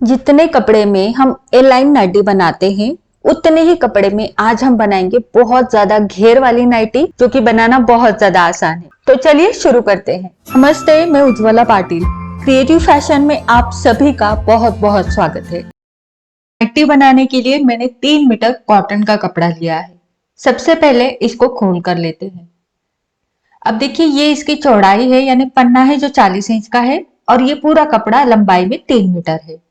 जितने कपड़े में हम ए लाइन नाइटी बनाते हैं उतने ही कपड़े में आज हम बनाएंगे बहुत ज्यादा घेर वाली नाइटी, जो कि बनाना बहुत ज्यादा आसान है। तो चलिए शुरू करते हैं। नमस्ते, मैं उज्ज्वला पाटिल। क्रिएटिव फैशन में आप सभी का बहुत बहुत स्वागत है। नाइटी बनाने के लिए मैंने 3 मीटर कॉटन का कपड़ा लिया है। सबसे पहले इसको खोल कर लेते हैं। अब देखिए, ये इसकी चौड़ाई है, यानी पन्ना है जो 40 इंच का है, और ये पूरा कपड़ा लंबाई में 3 मीटर है।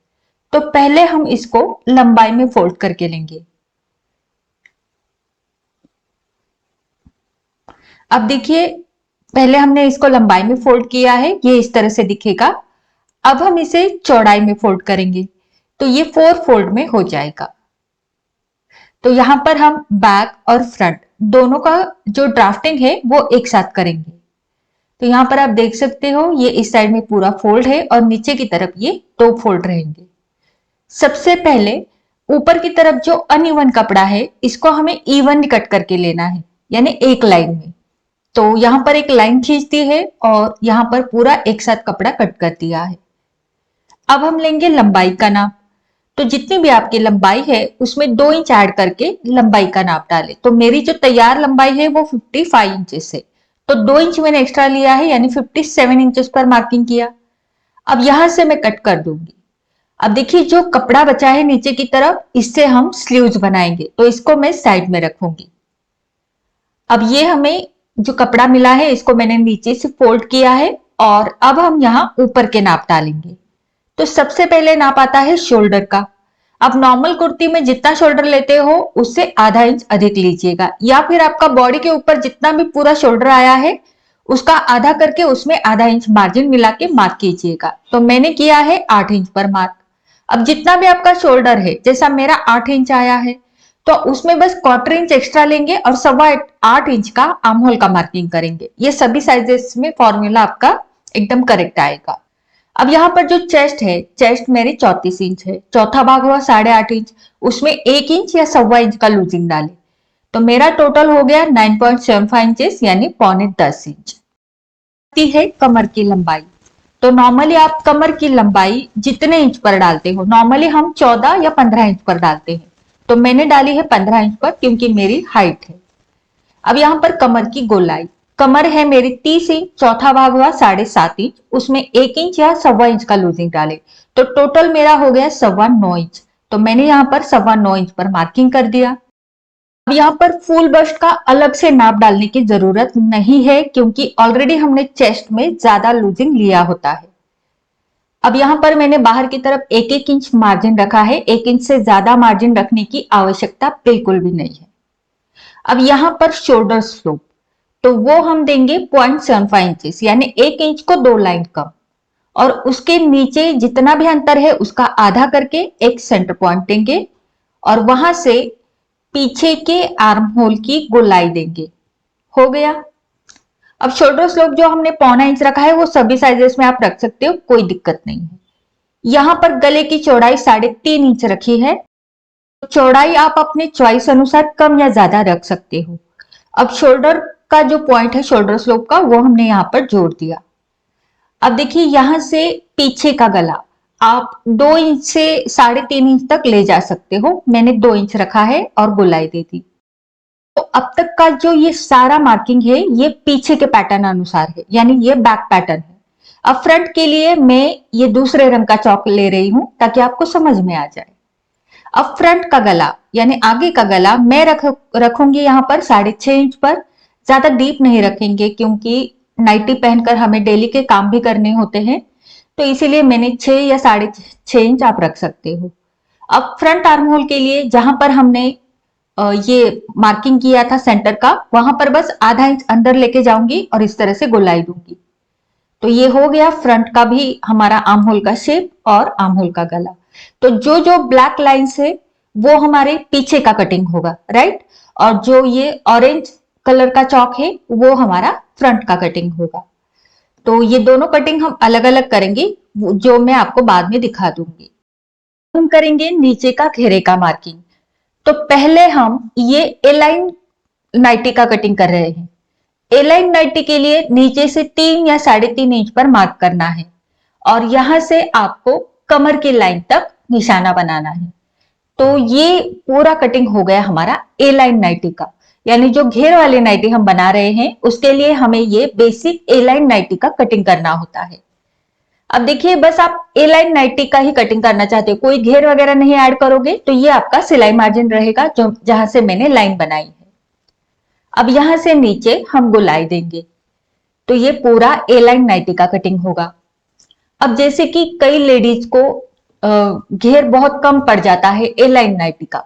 तो पहले हम इसको लंबाई में फोल्ड करके लेंगे। अब देखिए, पहले हमने इसको लंबाई में फोल्ड किया है, ये इस तरह से दिखेगा। अब हम इसे चौड़ाई में फोल्ड करेंगे तो ये 4 फोल्ड में हो जाएगा। तो यहां पर हम बैक और फ्रंट दोनों का जो ड्राफ्टिंग है वो एक साथ करेंगे। तो यहां पर आप देख सकते हो, ये इस साइड में पूरा फोल्ड है और नीचे की तरफ ये 2 फोल्ड रहेंगे। सबसे पहले ऊपर की तरफ जो अनइवन कपड़ा है, इसको हमें इवन कट करके लेना है, यानी एक लाइन में। तो यहां पर एक लाइन खींच दी है और यहां पर पूरा एक साथ कपड़ा कट कर दिया है। अब हम लेंगे लंबाई का नाप। तो जितनी भी आपकी लंबाई है उसमें 2 इंच ऐड करके लंबाई का नाप डालें। तो मेरी जो तैयार लंबाई है वो 55 इंचेस है, तो 2 इंच मैंने एक्स्ट्रा लिया है, यानी 57 इंचेस पर मार्किंग किया। अब यहां से मैं कट कर दूंगी। अब देखिए, जो कपड़ा बचा है नीचे की तरफ, इससे हम स्लीव्स बनाएंगे, तो इसको मैं साइड में रखूंगी। अब ये हमें जो कपड़ा मिला है इसको मैंने नीचे से फोल्ड किया है, और अब हम यहाँ ऊपर के नाप डालेंगे। तो सबसे पहले नाप आता है शोल्डर का। अब नॉर्मल कुर्ती में जितना शोल्डर लेते हो उससे आधा इंच अधिक लीजिएगा, या फिर आपका बॉडी के ऊपर जितना भी पूरा शोल्डर आया है उसका आधा करके उसमें आधा इंच मार्जिन मिला के मार्क कीजिएगा। तो मैंने किया है 8 इंच पर मार्क। अब जितना भी आपका शोल्डर है, जैसा मेरा 8 इंच आया है, तो उसमें बस 1/4 इंच एक्स्ट्रा लेंगे और 8.25 इंच का आर्म होल का मार्किंग करेंगे। ये सभी साइजेस में फॉर्मूला आपका एकदम करेक्ट आएगा। अब यहाँ पर जो चेस्ट है, चेस्ट मेरी 34 इंच है, चौथा भाग हुआ 8.5 इंच, उसमें 1 इंच या 1.25 इंच का लूजिंग डाले। तो मेरा टोटल हो गया 9.75 इंचेस, यानी 9.75 इंच। है कमर की लंबाई। तो नॉर्मली आप कमर की लंबाई जितने इंच पर डालते हो, नॉर्मली हम 14 या 15 इंच पर डालते हैं, तो मैंने डाली है 15 इंच पर, क्योंकि मेरी हाइट है। अब यहाँ पर कमर की गोलाई, कमर है मेरी 30 इंच, चौथा भाग हुआ 7.5 इंच, उसमें 1 इंच या 1.25 इंच का लूजिंग डाले, तो टोटल मेरा हो गया 9.25 इंच। तो मैंने यहाँ पर 9.25 इंच पर मार्किंग कर दिया। अब यहाँ पर फुल बस्ट का अलग से नाप डालने की जरूरत नहीं है, क्योंकि ऑलरेडी हमने चेस्ट में ज्यादा लूजिंग लिया होता है। अब यहाँ पर मैंने बाहर की तरफ 1-1 इंच मार्जिन रखा है, 1 इंच से ज्यादा मार्जिन रखने की आवश्यकता बिल्कुल भी नहीं है। अब यहाँ पर शोल्डर स्लोप, तो वो हम देंगे 0.75 इंचेस, यानी 1 इंच को 2 लाइन कम, और उसके नीचे जितना भी अंतर है उसका आधा करके एक सेंटर पॉइंट देंगे, और वहां से पीछे के आर्म होल की गोलाई देंगे। हो गया। अब शोल्डर स्लोप जो हमने 0.25 इंच रखा है वो सभी साइजेस में आप रख सकते हो, कोई दिक्कत नहीं है। यहाँ पर गले की चौड़ाई 3.5 इंच रखी है। चौड़ाई आप अपने चॉइस अनुसार कम या ज्यादा रख सकते हो। अब शोल्डर का जो पॉइंट है शोल्डर स्लोप का, वो हमने यहाँ पर जोड़ दिया। अब देखिए, यहां से पीछे का गला आप 2 इंच से 3.5 इंच तक ले जा सकते हो। मैंने 2 इंच रखा है और गोलाई दे दी। तो अब तक का जो ये सारा मार्किंग है ये पीछे के पैटर्न अनुसार है, यानी ये बैक पैटर्न है। अब फ्रंट के लिए मैं ये दूसरे रंग का चौक ले रही हूं ताकि आपको समझ में आ जाए। अब फ्रंट का गला यानी आगे का गला मैं रखूंगी यहाँ पर 6.5 इंच पर। ज्यादा डीप नहीं रखेंगे, क्योंकि नाइटी पहनकर हमें डेली के काम भी करने होते हैं, तो इसीलिए मैंने 6 या 6.5 इंच आप रख सकते हो। अब फ्रंट आर्म होल के लिए जहां पर हमने ये मार्किंग किया था सेंटर का, वहां पर बस आधा इंच अंदर लेके जाऊंगी और इस तरह से गोलाई दूंगी। तो ये हो गया फ्रंट का भी हमारा आर्म होल का शेप और आर्म होल का गला। तो जो जो ब्लैक लाइंस है वो हमारे पीछे का कटिंग होगा, राइट, और जो ये ऑरेंज कलर का चौक है वो हमारा फ्रंट का कटिंग होगा। तो ये दोनों कटिंग हम अलग अलग करेंगे, जो मैं आपको बाद में दिखा दूंगी। हम करेंगे नीचे का घेरे का मार्किंग। तो पहले हम ये ए लाइन नाइटी का कटिंग कर रहे हैं। ए लाइन नाइटी के लिए नीचे से 3 या 3.5 इंच पर मार्क करना है, और यहां से आपको कमर की लाइन तक निशाना बनाना है। तो ये पूरा कटिंग हो गया हमारा ए लाइन नाइटी का, यानी जो घेर वाली नाइटी हम बना रहे हैं उसके लिए हमें ये बेसिक ए लाइन नाइटी का कटिंग करना होता है। अब देखिए, बस आप ए लाइन नाइटी का ही कटिंग करना चाहते हो, कोई घेर वगैरह नहीं ऐड करोगे, तो ये आपका सिलाई मार्जिन रहेगा जो जहां से मैंने लाइन बनाई है। अब यहां से नीचे हम गोलाई देंगे, तो ये पूरा ए लाइन नाइटी का कटिंग होगा। अब जैसे कि कई लेडीज को घेर बहुत कम पड़ जाता है ए लाइन नाइटी का,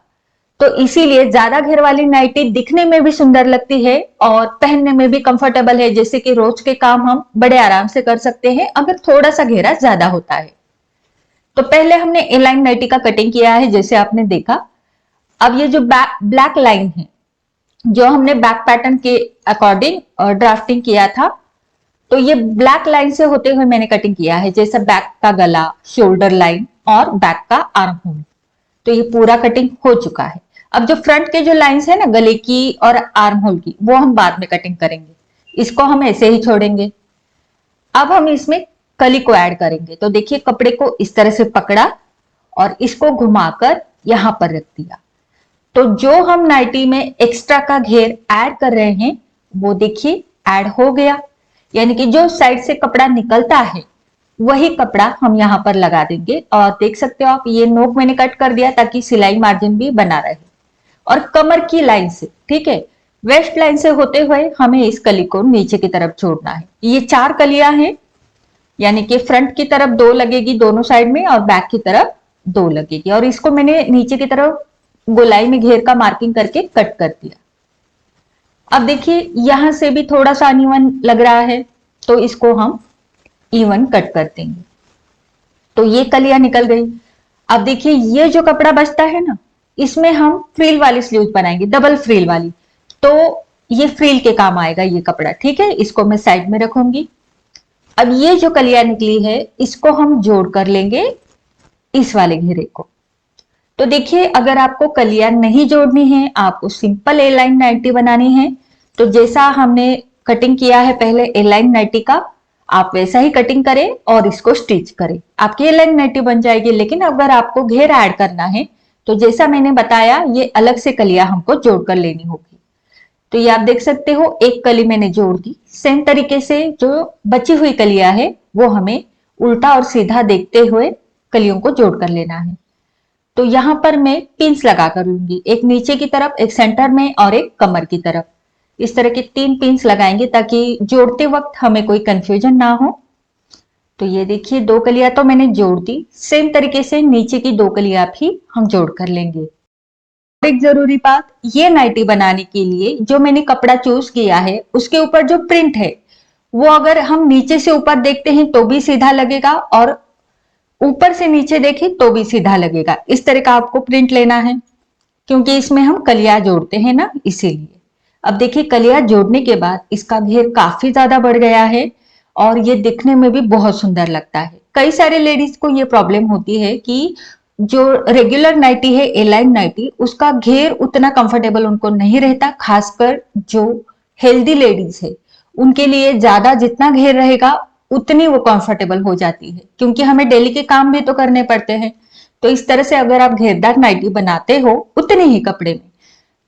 तो इसीलिए ज्यादा घेर वाली नाइटी दिखने में भी सुंदर लगती है और पहनने में भी कंफर्टेबल है। जैसे कि रोज के काम हम बड़े आराम से कर सकते हैं अगर थोड़ा सा घेरा ज्यादा होता है। तो पहले हमने ए लाइन नाइटी का कटिंग किया है जैसे आपने देखा। अब ये जो ब्लैक लाइन है जो हमने बैक पैटर्न के अकॉर्डिंग ड्राफ्टिंग किया था, तो ये ब्लैक लाइन से होते हुए मैंने कटिंग किया है, जैसे बैक का गला, शोल्डर लाइन और बैक का आर्म होल। तो ये पूरा कटिंग हो चुका है। अब जो फ्रंट के जो लाइंस है ना गले की और आर्म होल की, वो हम बाद में कटिंग करेंगे, इसको हम ऐसे ही छोड़ेंगे। अब हम इसमें कली को ऐड करेंगे। तो देखिए, कपड़े को इस तरह से पकड़ा और इसको घुमाकर यहां पर रख दिया। तो जो हम नाइटी में एक्स्ट्रा का घेर ऐड कर रहे हैं वो देखिए ऐड हो गया, यानी कि जो साइड से कपड़ा निकलता है वही कपड़ा हम यहाँ पर लगा देंगे। और देख सकते हो आप, ये नोक मैंने कट कर दिया ताकि सिलाई मार्जिन भी बना रहे। और कमर की लाइन से, ठीक है, वेस्ट लाइन से होते हुए हमें इस कली को नीचे की तरफ जोड़ना है। ये 4 कलियां हैं, यानी कि फ्रंट की तरफ 2 लगेगी दोनों साइड में और बैक की तरफ 2 लगेगी। और इसको मैंने नीचे की तरफ गोलाई में घेर का मार्किंग करके कट कर दिया। अब देखिए, यहां से भी थोड़ा सा अनइवन लग रहा है, तो इसको हम इवन कट कर देंगे। तो ये कलियां निकल गई। अब देखिए, ये जो कपड़ा बचता है ना, इसमें हम फ्रिल वाली स्लीव्स बनाएंगे, डबल फ्रिल वाली। तो ये फ्रिल के काम आएगा ये कपड़ा, ठीक है। इसको मैं साइड में रखूंगी। अब ये जो कलियां निकली है इसको हम जोड़ कर लेंगे इस वाले घेरे को। तो देखिए, अगर आपको कलियां नहीं जोड़नी है, आपको सिंपल ए लाइन नाइटी बनानी है, तो जैसा हमने कटिंग किया है पहले ए लाइन नाइटी का, आप वैसा ही कटिंग करें और इसको स्टिच करें, आपकी ए लाइन नाइटी बन जाएगी। लेकिन अगर आपको घेर ऐड करना है तो जैसा मैंने बताया, ये अलग से कलियां हमको जोड़कर लेनी होगी। तो ये आप देख सकते हो, एक कली मैंने जोड़ दी। सेम तरीके से जो बची हुई कलियां है वो हमें उल्टा और सीधा देखते हुए कलियों को जोड़ कर लेना है। तो यहां पर मैं पिंस लगा कर लूंगी, एक नीचे की तरफ, एक सेंटर में और एक कमर की तरफ। इस तरह के 3 पिंस लगाएंगे ताकि जोड़ते वक्त हमें कोई कंफ्यूजन ना हो। तो ये देखिए, 2 कलियां तो मैंने जोड़ दी। सेम तरीके से नीचे की 2 कलियां भी हम जोड़ कर लेंगे। एक जरूरी बात, ये नाइटी बनाने के लिए जो मैंने कपड़ा चूज किया है उसके ऊपर जो प्रिंट है वो अगर हम नीचे से ऊपर देखते हैं तो भी सीधा लगेगा और ऊपर से नीचे देखें तो भी सीधा लगेगा। इस तरह का आपको प्रिंट लेना है, क्योंकि इसमें हम कलियां जोड़ते हैं ना, इसीलिए। अब देखिए, कलियां जोड़ने के बाद इसका घेर काफी ज्यादा बढ़ गया है और ये दिखने में भी बहुत सुंदर लगता है। कई सारे लेडीज को ये प्रॉब्लम होती है कि जो रेगुलर नाइटी है, ए लाइन नाइटी, उसका घेर उतना कंफर्टेबल उनको नहीं रहता। खासकर जो हेल्दी लेडीज है उनके लिए ज्यादा जितना घेर रहेगा उतनी वो कंफर्टेबल हो जाती है, क्योंकि हमें डेली के काम भी तो करने पड़ते हैं। तो इस तरह से अगर आप घेरदार नाइटी बनाते हो उतने ही कपड़े में,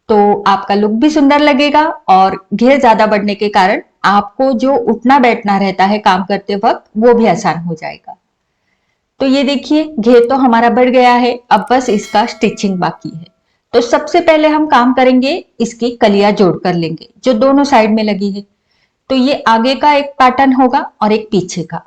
तो आपका लुक भी सुंदर लगेगा और घेर ज्यादा बढ़ने के कारण आपको जो उठना बैठना रहता है काम करते वक्त वो भी आसान हो जाएगा। तो ये देखिए, घेर तो हमारा बढ़ गया है, अब बस इसका स्टिचिंग बाकी है। तो सबसे पहले हम काम करेंगे, इसकी कलियां जोड़ कर लेंगे जो दोनों साइड में लगी है। तो ये आगे का एक पैटर्न होगा और एक पीछे का।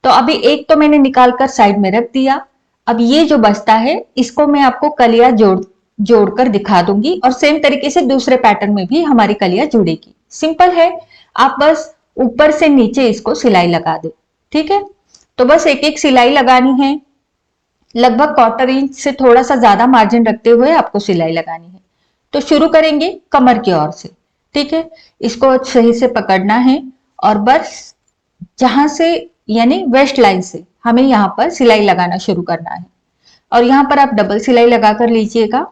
तो अभी एक तो मैंने निकाल कर साइड में रख दिया। अब ये जो बचता है इसको मैं आपको कलियां जोड़कर दिखा दूंगी और सेम तरीके से दूसरे पैटर्न में भी हमारी कलियां जुड़ेगी। सिंपल है, आप बस ऊपर से नीचे इसको सिलाई लगा दे, ठीक है। तो बस एक एक सिलाई लगानी है, लगभग 1/4 इंच से थोड़ा सा ज्यादा मार्जिन रखते हुए आपको सिलाई लगानी है। तो शुरू करेंगे कमर की ओर से, ठीक है। इसको सही से पकड़ना है और बस जहां से, यानी वेस्ट लाइन से हमें यहां पर सिलाई लगाना शुरू करना है। और यहां पर आप डबल सिलाई लगा कर लीजिएगा।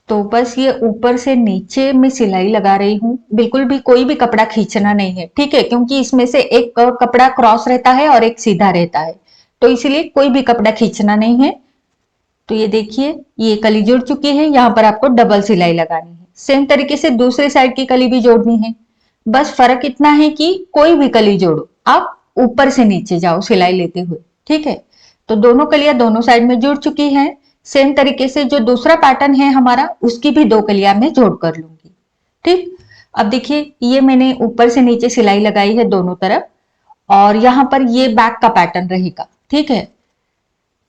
तो बस ये ऊपर से नीचे में सिलाई लगा रही हूं, बिल्कुल भी कोई भी कपड़ा खींचना नहीं है, ठीक है, क्योंकि इसमें से एक कपड़ा क्रॉस रहता है और एक सीधा रहता है। तो इसीलिए कोई भी कपड़ा खींचना नहीं है। तो ये देखिए ये कली जुड़ चुकी है, यहाँ पर आपको डबल सिलाई लगानी है। सेम तरीके से दूसरी साइड की कली भी जोड़नी है। बस फर्क इतना है कि कोई भी कली जोड़ो आप ऊपर से नीचे जाओ सिलाई लेते हुए, ठीक है। तो दोनों कलियां दोनों साइड में जुड़ चुकी हैं। सेम तरीके से जो दूसरा पैटर्न है हमारा, उसकी भी दो कलियां मैं जोड़ कर लूंगी, ठीक। अब देखिए ये मैंने ऊपर से नीचे सिलाई लगाई है दोनों तरफ, और यहाँ पर ये बैक का पैटर्न रहेगा, ठीक है।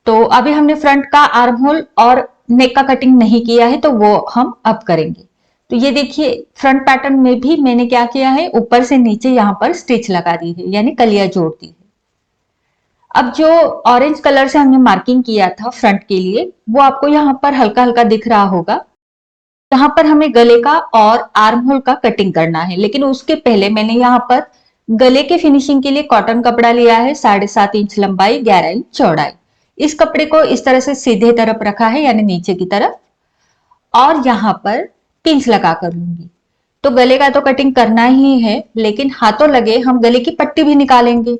तो अभी हमने फ्रंट का आर्म होल और नेक का कटिंग नहीं किया है, तो वो हम अब करेंगे। तो ये देखिए फ्रंट पैटर्न में भी मैंने क्या किया है, ऊपर से नीचे यहाँ पर स्टिच लगा दी है, यानी कलियां जोड़ दी है। अब जो ऑरेंज कलर से हमने मार्किंग किया था फ्रंट के लिए, वो आपको यहाँ पर हल्का हल्का दिख रहा होगा। यहाँ पर हमें गले का और आर्म होल का कटिंग करना है, लेकिन उसके पहले मैंने यहाँ पर गले के फिनिशिंग के लिए कॉटन कपड़ा लिया है, 7.5 इंच लंबाई, 11 इंच चौड़ाई। इस कपड़े को इस तरह से सीधे तरफ रखा है, यानी नीचे की तरफ, और यहाँ पर पिंच लगा कर लूंगी। तो गले का तो कटिंग करना ही है, लेकिन हाथों लगे हम गले की पट्टी भी निकालेंगे।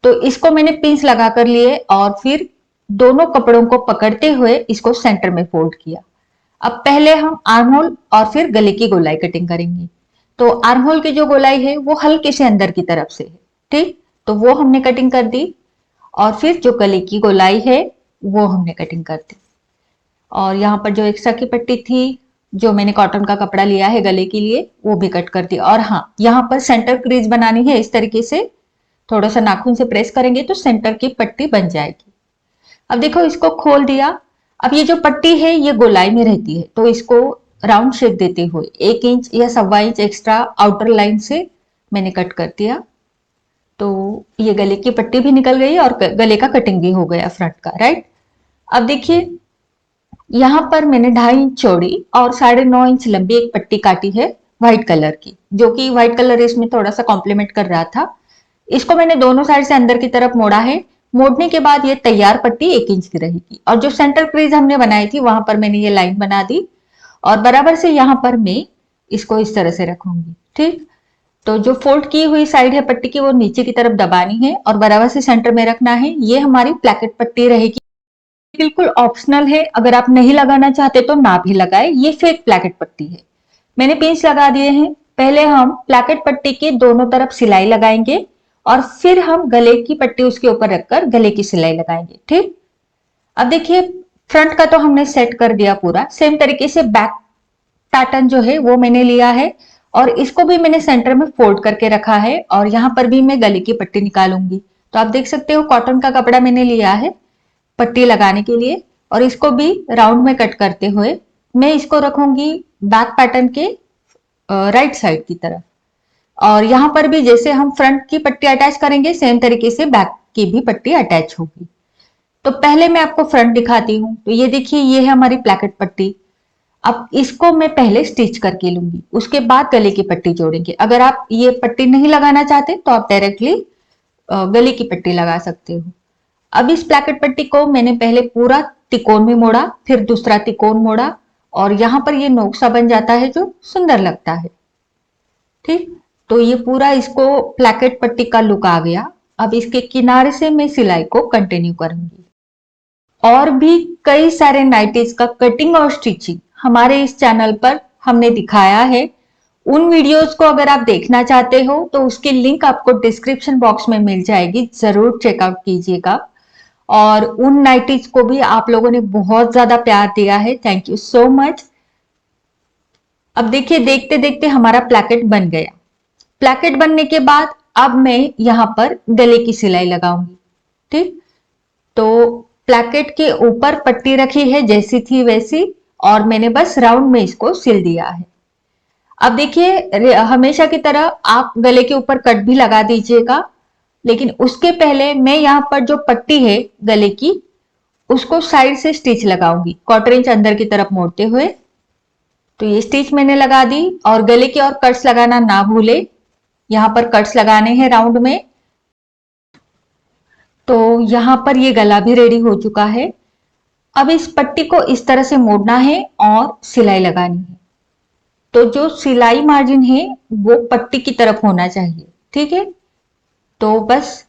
तो इसको मैंने पिंच लगा कर लिए और फिर दोनों कपड़ों को पकड़ते हुए इसको सेंटर में फोल्ड किया। अब पहले हम आर्म होल और फिर गले की गोलाई कटिंग करेंगे। तो आर्म होल की जो गोलाई है वो हल्के से अंदर की तरफ से है, ठीक। तो वो हमने कटिंग कर दी, और फिर जो गले की गोलाई है वो हमने कटिंग कर दी। और यहाँ पर जो एक्स्ट्रा की पट्टी थी, जो मैंने कॉटन का कपड़ा लिया है गले के लिए, वो भी कट कर दी। और हाँ, यहाँ पर सेंटर क्रीज बनानी है, इस तरीके से थोड़ा सा नाखून से प्रेस करेंगे तो सेंटर की पट्टी बन जाएगी। अब देखो इसको खोल दिया। अब ये जो पट्टी है ये गोलाई में रहती है, तो इसको राउंड शेप देते हुए 1 इंच या 1.25 इंच एक्स्ट्रा आउटर लाइन से मैंने कट कर दिया। तो ये गले की पट्टी भी निकल गई और गले का कटिंग भी हो गया फ्रंट का, राइट। अब देखिए यहाँ पर मैंने 2.5 इंच चौड़ी और 9.5 इंच लंबी एक पट्टी काटी है व्हाइट कलर की, जो कि व्हाइट कलर इसमें थोड़ा सा कॉम्प्लीमेंट कर रहा था। इसको मैंने दोनों साइड से अंदर की तरफ मोड़ा है। मोड़ने के बाद ये तैयार पट्टी 1 इंच की रहेगी, और जो सेंटर क्रीज हमने बनाई थी वहां पर मैंने ये लाइन बना दी, और बराबर से यहाँ पर मैं इसको इस तरह से रखूंगी, ठीक। तो जो फोल्ड की हुई साइड है पट्टी की वो नीचे की तरफ दबानी है और बराबर से सेंटर में रखना है। ये हमारी प्लैकेट पट्टी रहेगी। बिल्कुल ऑप्शनल है, अगर आप नहीं लगाना चाहते तो ना भी लगाए, ये फेक प्लैकेट पट्टी है। मैंने पिंच लगा दिए हैं। पहले हम प्लैकेट पट्टी के दोनों तरफ सिलाई लगाएंगे, और फिर हम गले की पट्टी उसके ऊपर रखकर गले की सिलाई लगाएंगे, ठीक। अब देखिए फ्रंट का तो हमने सेट कर दिया पूरा। सेम तरीके से बैक पैटर्न जो है वो मैंने लिया है, और इसको भी मैंने सेंटर में फोल्ड करके रखा है, और यहाँ पर भी मैं गले की पट्टी निकालूंगी। तो आप देख सकते हो कॉटन का कपड़ा मैंने लिया है पट्टी लगाने के लिए, और इसको भी राउंड में कट करते हुए मैं इसको रखूंगी बैक पैटर्न के राइट साइड की तरफ। और यहाँ पर भी जैसे हम फ्रंट की पट्टी अटैच करेंगे, सेम तरीके से बैक की भी पट्टी अटैच होगी। तो पहले मैं आपको फ्रंट दिखाती हूँ। तो ये देखिए ये है हमारी प्लैकेट पट्टी। अब इसको मैं पहले स्टिच करके लूंगी, उसके बाद गले की पट्टी जोड़ेंगे। अगर आप ये पट्टी नहीं लगाना चाहते तो आप डायरेक्टली गले की पट्टी लगा सकते हो। अब इस प्लैकेट पट्टी को मैंने पहले पूरा तिकोन में मोड़ा, फिर दूसरा तिकोन मोड़ा, और यहाँ पर ये नोक सा बन जाता है जो सुंदर लगता है, ठीक। तो ये पूरा इसको प्लैकेट पट्टी का लुक आ गया। अब इसके किनारे से मैं सिलाई को कंटिन्यू करूंगी। और भी कई सारे नाइटीज का कटिंग और स्टिचिंग हमारे इस चैनल पर हमने दिखाया है। उन वीडियोस को अगर आप देखना चाहते हो तो उसकी लिंक आपको डिस्क्रिप्शन बॉक्स में मिल जाएगी, जरूर चेकआउट कीजिएगा। और उन नाइटीज को भी आप लोगों ने बहुत ज्यादा प्यार दिया है, थैंक यू सो मच। अब देखिए देखते देखते हमारा प्लैकेट बन गया। प्लैकेट बनने के बाद अब मैं यहाँ पर गले की सिलाई लगाऊंगी, ठीक। तो प्लैकेट के ऊपर पट्टी रखी है जैसी थी वैसी, और मैंने बस राउंड में इसको सिल दिया है। अब देखिए हमेशा की तरह आप गले के ऊपर कट भी लगा दीजिएगा, लेकिन उसके पहले मैं यहाँ पर जो पट्टी है गले की, उसको साइड से स्टिच लगाऊंगी 1/4 इंच अंदर की तरफ मोड़ते हुए। तो ये स्टिच मैंने लगा दी, और गले के और कट्स लगाना ना भूले। यहाँ पर कट्स लगाने हैं राउंड में। तो यहाँ पर ये गला भी रेडी हो चुका है। अब इस पट्टी को इस तरह से मोड़ना है और सिलाई लगानी है। तो जो सिलाई मार्जिन है वो पट्टी की तरफ होना चाहिए, ठीक है। तो बस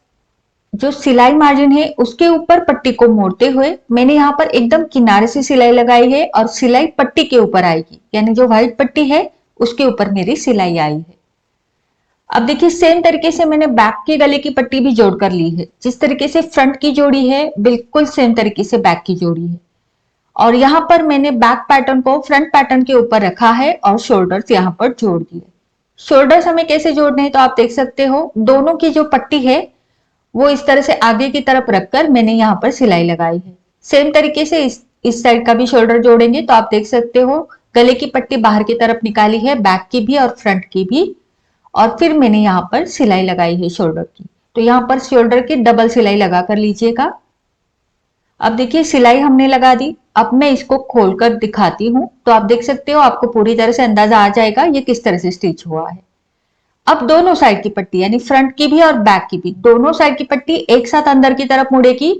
जो सिलाई मार्जिन है उसके ऊपर पट्टी को मोड़ते हुए मैंने यहाँ पर एकदम किनारे से सिलाई लगाई है और सिलाई पट्टी के ऊपर आएगी, यानी जो व्हाइट पट्टी है उसके ऊपर मेरी सिलाई आई है। अब देखिए सेम तरीके से मैंने बैक के गले की पट्टी भी जोड़ कर ली है। जिस तरीके से फ्रंट की जोड़ी है बिल्कुल सेम तरीके से बैक की जोड़ी है। और यहाँ पर मैंने बैक पैटर्न को फ्रंट पैटर्न के ऊपर रखा है और शोल्डर्स यहाँ पर जोड़ दिए। शोल्डर्स हमें कैसे जोड़ने हैं तो आप देख सकते हो, दोनों की जो पट्टी है वो इस तरह से आगे की तरफ रखकर मैंने यहाँ पर सिलाई लगाई है। सेम तरीके से इस साइड का भी शोल्डर जोड़ेंगे तो आप देख सकते हो गले की पट्टी बाहर की तरफ निकाली है, बैक की भी और फ्रंट की भी, और फिर मैंने यहाँ पर सिलाई लगाई है शोल्डर की। तो यहाँ पर शोल्डर की डबल सिलाई लगा कर लीजिएगा। अब देखिए सिलाई हमने लगा दी। अब मैं इसको खोलकर दिखाती हूँ तो आप देख सकते हो, आपको पूरी तरह से अंदाजा आ जाएगा ये किस तरह से स्टिच हुआ है। अब दोनों साइड की पट्टी यानी फ्रंट की भी और बैक की भी दोनों साइड की पट्टी एक साथ अंदर की तरफ मुड़ेगी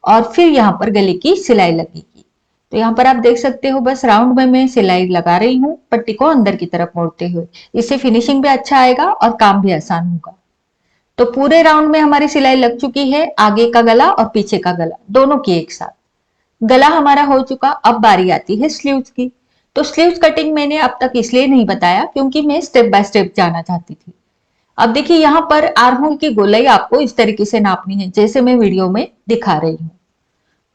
और फिर यहाँ पर गले की सिलाई लगेगी। तो यहाँ पर आप देख सकते हो बस राउंड में मैं सिलाई लगा रही हूँ पट्टी को अंदर की तरफ मोड़ते हुए। इससे फिनिशिंग भी अच्छा आएगा और काम भी आसान होगा। तो पूरे राउंड में हमारी सिलाई लग चुकी है, आगे का गला और पीछे का गला दोनों की एक साथ। गला हमारा हो चुका। अब बारी आती है स्लीव्स की। तो स्लीव्स कटिंग मैंने अब तक इसलिए नहीं बताया क्योंकि मैं स्टेप बाय स्टेप जाना चाहती थी। अब देखिए यहाँ पर आर्म होल की गोलाई आपको इस तरीके से नापनी है जैसे मैं वीडियो में दिखा रही हूँ।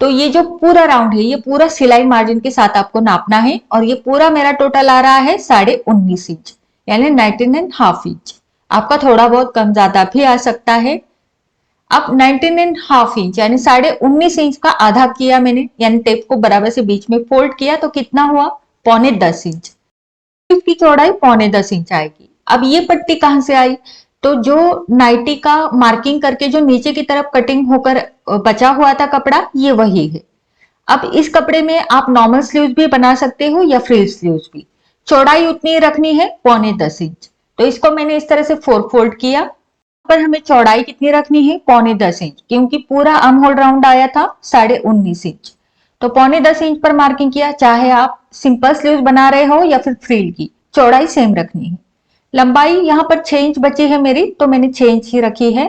तो ये जो पूरा राउंड है ये पूरा सिलाई मार्जिन के साथ आपको नापना है और ये पूरा मेरा टोटल आ रहा है 19.5 इंच यानी 19.5 इंच। आपका थोड़ा बहुत कम ज्यादा भी आ सकता है। अब 19.5 इंच यानी 19.5 इंच का आधा किया मैंने, यानी टेप को बराबर से बीच में फोल्ड किया तो कितना हुआ 9.25 इंच। इसकी चौड़ाई 9.25 इंच आएगी। अब ये पट्टी कहां से आई तो जो नाइटी का मार्किंग करके जो नीचे की तरफ कटिंग होकर बचा हुआ था कपड़ा ये वही है। अब इस कपड़े में आप नॉर्मल स्लीव्स भी बना सकते हो या फ्रिल स्लीव्स भी। चौड़ाई उतनी रखनी है 9.25 इंच। तो इसको मैंने इस तरह से 4 फोल्ड किया। पर हमें चौड़ाई कितनी रखनी है 9.25 इंच क्योंकि पूरा आर्म होल राउंड आया था 19.5 इंच। तो 9.25 इंच पर मार्किंग किया। चाहे आप सिंपल स्लीव्स बना रहे हो या फिर फ्रिल की, चौड़ाई सेम रखनी है। लंबाई यहाँ पर 6 इंच बची है मेरी तो मैंने 6 इंच ही रखी है।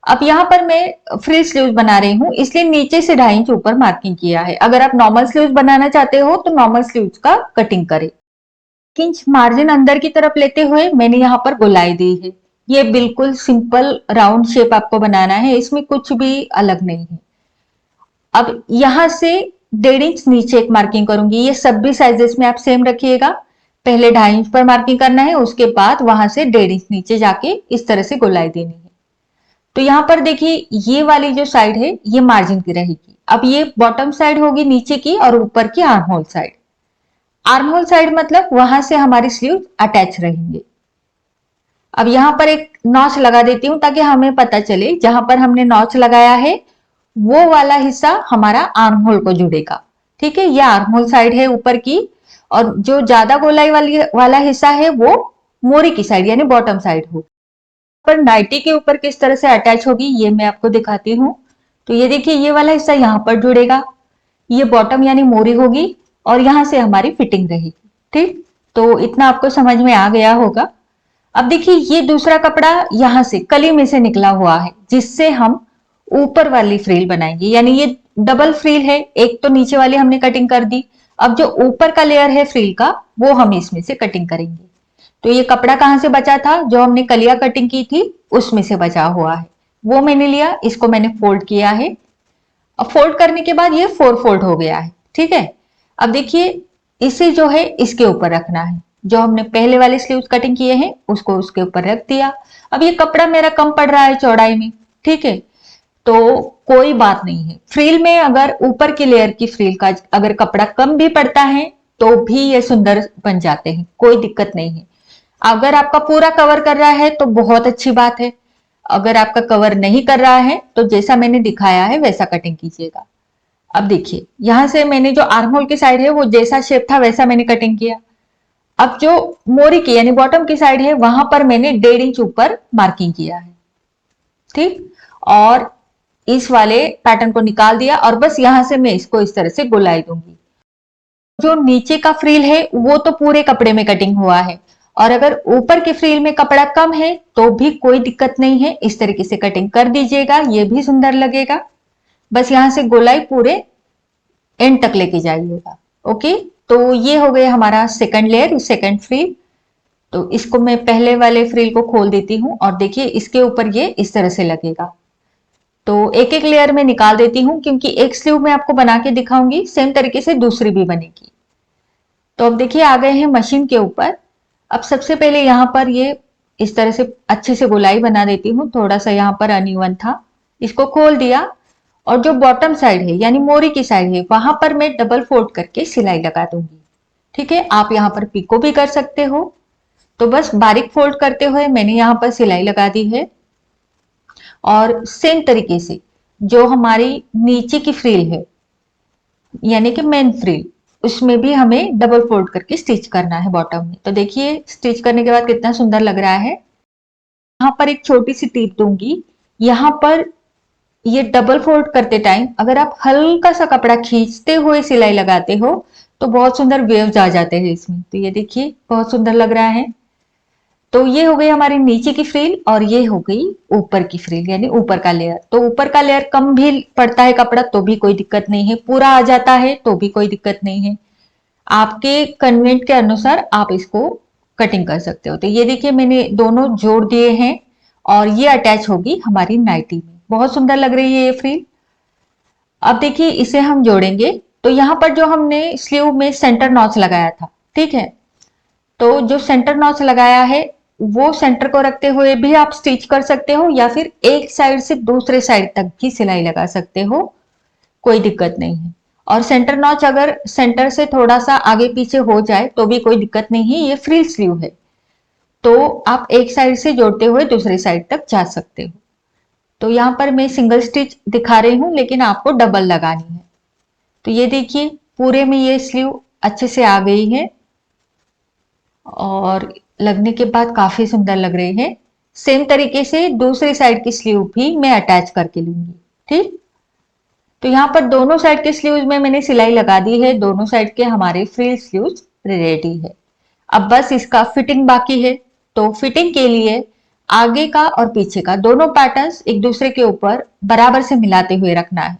अब यहाँ पर मैं फ्री स्लीव्स बना रही हूँ इसलिए नीचे से 2.5 इंच ऊपर मार्किंग किया है। अगर आप नॉर्मल स्लीव्स बनाना चाहते हो तो नॉर्मल स्लीव्स का कटिंग करें। 1 इंच मार्जिन अंदर की तरफ लेते हुए मैंने यहाँ पर गोलाई दी है। ये बिल्कुल सिंपल राउंड शेप आपको बनाना है, इसमें कुछ भी अलग नहीं है। अब यहां से 1.5 इंच नीचे एक मार्किंग करूंगी। ये सब भी साइजेस में आप सेम रखिएगा। पहले 2.5 इंच पर मार्किंग करना है, उसके बाद वहां से 1.5 इंच नीचे जाके इस तरह से गोलाई देनी है। तो यहाँ पर देखिए ये वाली जो साइड है ये मार्जिन की रहेगी। अब ये बॉटम साइड होगी नीचे की और ऊपर की arm hole side. Arm hole side मतलब वहां से हमारी स्लीव अटैच रहेंगे। अब यहाँ पर एक नॉच लगा देती हूँ ताकि हमें पता चले जहां पर हमने नॉच लगाया है वो वाला हिस्सा हमारा आर्म होल को जुड़ेगा। ठीक है, ये आर्म होल साइड है ऊपर की और जो ज्यादा गोलाई वाला हिस्सा है वो मोरी की साइड यानी बॉटम साइड हो। पर नाइटी के ऊपर किस तरह से अटैच होगी ये मैं आपको दिखाती हूँ। तो ये देखिए ये वाला हिस्सा यहाँ पर जुड़ेगा, ये बॉटम यानी मोरी होगी और यहां से हमारी फिटिंग रहेगी। ठीक, तो इतना आपको समझ में आ गया होगा। अब देखिए ये दूसरा कपड़ा यहां से कली में से निकला हुआ है जिससे हम ऊपर वाली फ्रिल बनाएंगे, यानी ये डबल फ्रिल है। एक तो नीचे वाली हमने कटिंग कर दी, अब जो ऊपर का लेयर है फ्रिल का वो हम इसमें से कटिंग करेंगे। तो ये कपड़ा कहां से बचा था, जो हमने कलिया कटिंग की थी उसमें से बचा हुआ है, वो मैंने लिया, इसको मैंने फोल्ड किया है। अब फोल्ड करने के बाद ये 4 फोल्ड हो गया है। ठीक है, अब देखिए इसे जो है इसके ऊपर रखना है। जो हमने पहले वाले स्लीव्स कटिंग किए हैं उसको उसके ऊपर रख दिया। अब ये कपड़ा मेरा कम पड़ रहा है चौड़ाई में, ठीक है, तो कोई बात नहीं है। फ्रिल में अगर ऊपर की लेयर की फ्रिल का अगर कपड़ा कम भी पड़ता है तो भी ये सुंदर बन जाते हैं, कोई दिक्कत नहीं है। अगर आपका पूरा कवर कर रहा है तो बहुत अच्छी बात है, अगर आपका कवर नहीं कर रहा है तो जैसा मैंने दिखाया है वैसा कटिंग कीजिएगा। अब देखिए यहां से मैंने जो आर्म होल की साइड है वो जैसा शेप था वैसा मैंने कटिंग किया। अब जो मोरी की यानी बॉटम की साइड है वहां पर मैंने 1.5 इंच ऊपर मार्किंग किया है। ठीक, और इस वाले पैटर्न को निकाल दिया और बस यहां से मैं इसको इस तरह से गोलाई दूंगी। जो नीचे का फ्रिल है वो तो पूरे कपड़े में कटिंग हुआ है और अगर ऊपर के फ्रिल में कपड़ा कम है तो भी कोई दिक्कत नहीं है, इस तरीके से कटिंग कर दीजिएगा, ये भी सुंदर लगेगा। बस यहां से गोलाई पूरे एंड तक लेके जाइएगा। ओके, तो ये हो गया हमारा सेकंड लेयर, सेकंड फ्रिल। तो इसको मैं पहले वाले फ्रिल को खोल देती हूँ और देखिए इसके ऊपर ये इस तरह से लगेगा। तो एक एक लेयर में निकाल देती हूँ क्योंकि एक स्लीव में आपको बना के दिखाऊंगी, सेम तरीके से दूसरी भी बनेगी। तो अब देखिए आ गए हैं मशीन के ऊपर। अब सबसे पहले यहाँ पर ये इस तरह से अच्छे से गोलाई बना देती हूँ, थोड़ा सा यहाँ पर अनइवन था, इसको खोल दिया और जो बॉटम साइड है यानी मोरी की साइड है वहां पर मैं डबल फोल्ड करके सिलाई लगा दूंगी। ठीक है, आप यहाँ पर पिको भी कर सकते हो। तो बस बारीक फोल्ड करते हुए मैंने यहाँ पर सिलाई लगा दी है और सेम तरीके से जो हमारी नीचे की फ्रिल है यानी कि मेन फ्रिल, उसमें भी हमें डबल फोल्ड करके स्टिच करना है बॉटम में। तो देखिए स्टिच करने के बाद कितना सुंदर लग रहा है। यहाँ पर एक छोटी सी टिप दूंगी, यहाँ पर ये डबल फोल्ड करते टाइम अगर आप हल्का सा कपड़ा खींचते हुए सिलाई लगाते हो तो बहुत सुंदर वेव्स आ जाते हैं इसमें। तो ये देखिए बहुत सुंदर लग रहा है। तो ये हो गई हमारी नीचे की फ्रिल और ये हो गई ऊपर की फ्रिल यानी ऊपर का लेयर। तो ऊपर का लेयर कम भी पड़ता है कपड़ा तो भी कोई दिक्कत नहीं है, पूरा आ जाता है तो भी कोई दिक्कत नहीं है, आपके कन्वीनियंट के अनुसार आप इसको कटिंग कर सकते हो। तो ये देखिए मैंने दोनों जोड़ दिए हैं और ये अटैच होगी हमारी नाइटी में। बहुत सुंदर लग रही है ये फ्रिल। अब देखिए इसे हम जोड़ेंगे। तो यहाँ पर जो हमने स्लीव में सेंटर नॉच लगाया था, ठीक है, तो जो सेंटर नॉच लगाया है वो सेंटर को रखते हुए भी आप स्टिच कर सकते हो या फिर एक साइड से दूसरे साइड तक भी सिलाई लगा सकते हो, कोई दिक्कत नहीं है। और सेंटर नॉच अगर सेंटर से थोड़ा सा आगे पीछे हो जाए तो भी कोई दिक्कत नहीं है, ये फ्री स्लीव है तो आप एक साइड से जोड़ते हुए दूसरी साइड तक जा सकते हो। तो यहाँ पर मैं सिंगल स्टिच दिखा रही हूँ लेकिन आपको डबल लगानी है। तो ये देखिए पूरे में ये स्लीव अच्छे से आ गई है और लगने के बाद काफी सुंदर लग रही है। सेम तरीके से दूसरी साइड की स्लीव भी मैं अटैच करके लूंगी। ठीक, तो यहाँ पर दोनों साइड के स्लीव्स में मैंने सिलाई लगा दी है, दोनों साइड के हमारे फ्रिल स्लीव्स रेडी है। अब बस इसका फिटिंग बाकी है। तो फिटिंग के लिए आगे का और पीछे का दोनों पैटर्न्स एक दूसरे के ऊपर बराबर से मिलाते हुए रखना है।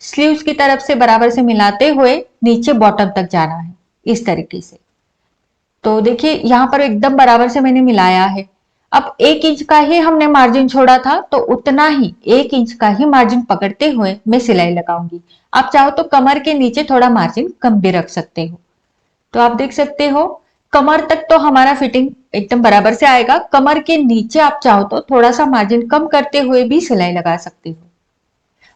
स्लीव्स की तरफ से बराबर से मिलाते हुए नीचे बॉटम तक जाना है इस तरीके से। तो देखिए यहाँ पर एकदम बराबर से मैंने मिलाया है। अब 1 इंच का ही हमने मार्जिन छोड़ा था तो उतना ही 1 इंच का ही मार्जिन पकड़ते हुए मैं सिलाई लगाऊंगी। आप चाहो तो कमर के नीचे थोड़ा मार्जिन कम भी रख सकते हो। तो आप देख सकते हो कमर तक तो हमारा फिटिंग एकदम बराबर से आएगा, कमर के नीचे आप चाहो तो थोड़ा सा मार्जिन कम करते हुए भी सिलाई लगा सकते हो।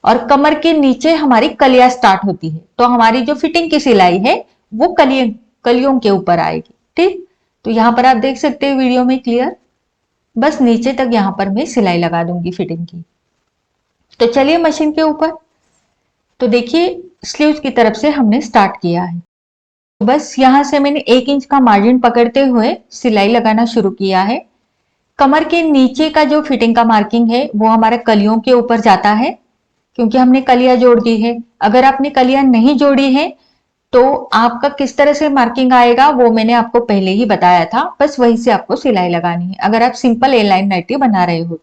और कमर के नीचे हमारी कलियां स्टार्ट होती है तो हमारी जो फिटिंग की सिलाई है वो कलियों के ऊपर आएगी। ठीक, तो यहाँ पर आप देख सकते हैं वीडियो में क्लियर, बस नीचे तक यहाँ पर मैं सिलाई लगा दूंगी फिटिंग की। तो चलिए मशीन के ऊपर। तो देखिए स्लीव्स की तरफ से हमने स्टार्ट किया है। तो बस यहाँ से मैंने 1 इंच का मार्जिन पकड़ते हुए सिलाई लगाना शुरू किया है। कमर के नीचे का जो फिटिंग का मार्किंग है वो हमारा कलियों के ऊपर जाता है क्योंकि हमने कलियां जोड़ दी है। अगर आपने कलियां नहीं जोड़ी है तो आपका किस तरह से मार्किंग आएगा वो मैंने आपको पहले ही बताया था, बस वहीं से आपको सिलाई लगानी है अगर आप सिंपल ए लाइन नाइटी बना रहे हो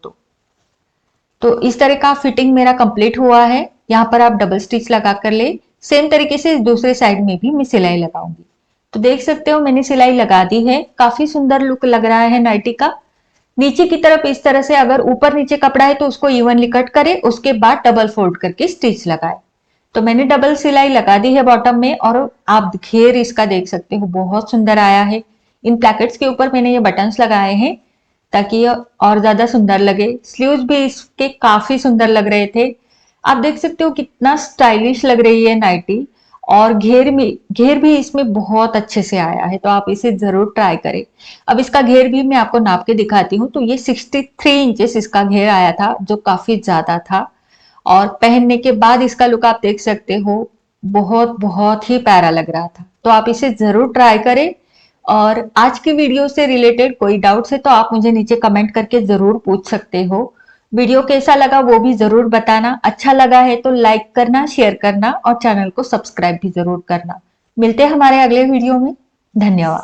तो इस तरह का फिटिंग मेरा कंप्लीट हुआ है। यहाँ पर आप डबल स्टिच लगा कर ले। सेम तरीके से दूसरे साइड में भी मैं सिलाई लगाऊंगी। तो देख सकते हो मैंने सिलाई लगा दी है, काफी सुंदर लुक लग रहा है नाइटी का। नीचे की तरफ इस तरह से अगर ऊपर नीचे कपड़ा है तो उसको इवनली कट करे, उसके बाद डबल फोल्ड करके स्टिच लगाए। तो मैंने डबल सिलाई लगा दी है बॉटम में और आप घेर इसका देख सकते हो बहुत सुंदर आया है। इन प्लैकेट्स के ऊपर मैंने ये बटन्स लगाए हैं ताकि ये और ज्यादा सुंदर लगे। स्लीव्स भी इसके काफी सुंदर लग रहे थे। आप देख सकते हो कितना स्टाइलिश लग रही है नाइटी और घेर भी इसमें बहुत अच्छे से आया है, तो आप इसे जरूर ट्राई करें। अब इसका घेर भी मैं आपको नाप के दिखाती हूँ। तो ये 63 इंचेस इसका घेर आया था जो काफी ज्यादा था और पहनने के बाद इसका लुक आप देख सकते हो बहुत बहुत ही प्यारा लग रहा था। तो आप इसे जरूर ट्राई करें। और आज की वीडियो से रिलेटेड कोई डाउट्स है तो आप मुझे नीचे कमेंट करके जरूर पूछ सकते हो। वीडियो कैसा लगा वो भी जरूर बताना, अच्छा लगा है तो लाइक करना, शेयर करना और चैनल को सब्सक्राइब भी जरूर करना। मिलते हैं हमारे अगले वीडियो में। धन्यवाद।